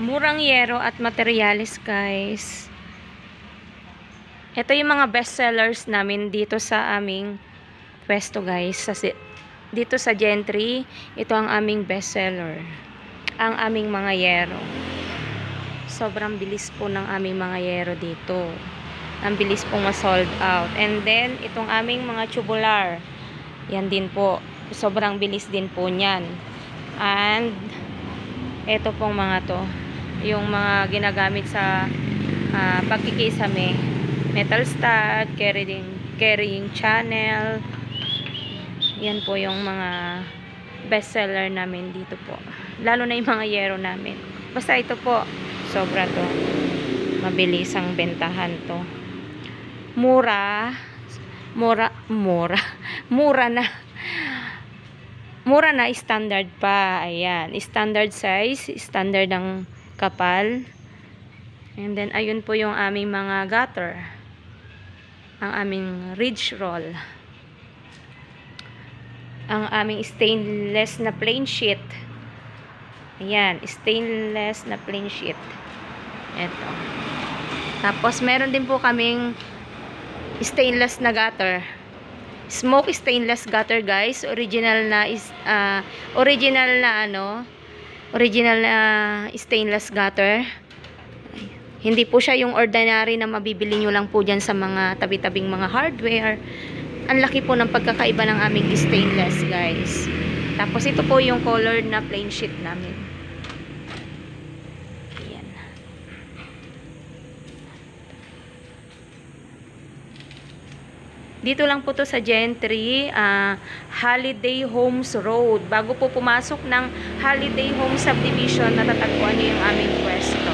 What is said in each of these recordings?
Murang yero at materyales, guys. Ito yung mga best sellers namin dito sa aming pwesto, guys. Dito sa Gentry, ito ang aming best seller. Ang aming mga yero. Sobrang bilis po ng aming mga yero dito. Ang bilis pong ma-sold out. And then, itong aming mga tubular. Yan din po. Sobrang bilis din po niyan. And, ito pong mga to. Yung mga ginagamit sa pagkikisame. Metal stud, carrying channel. Yan po yung mga best seller namin dito po. Lalo na yung mga yero namin. Basta ito po. Sobra to. Mabilis ang bentahan to. Mura na standard pa. Ayan, standard size, standard ang kapal. And then ayun po yung aming mga gutter, ang aming ridge roll, ang aming stainless na plain sheet. Ayan, stainless na plain sheet. Ito. Tapos meron din po kaming stainless na gutter. Smoke stainless gutter, guys. Original na stainless gutter. Hindi po siya yung ordinary na mabibili nyo lang po dyan sa mga tabi-tabing mga hardware. Ang laki po ng pagkakaiba ng aming stainless, guys. Tapos ito po yung colored na plain sheet namin. Ayan. Dito lang po to sa Gentry, Holiday Homes Road. Bago po pumasok ng Holiday Homes Subdivision, natatagpuan niyo yung aming pwesto.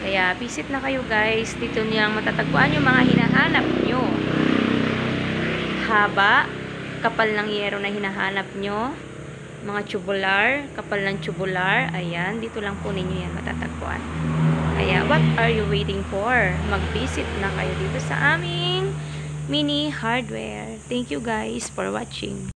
Kaya visit na kayo, guys. Dito niyo matatagpuan yung mga hinahanap nyo. Haba, kapal ng yero na hinahanap nyo. Mga tubular, kapal ng tubular. Ayan, dito lang po ninyo yan matatagpuan. Kaya, what are you waiting for? Mag-visit na kayo dito sa aming mini hardware. Thank you, guys, for watching.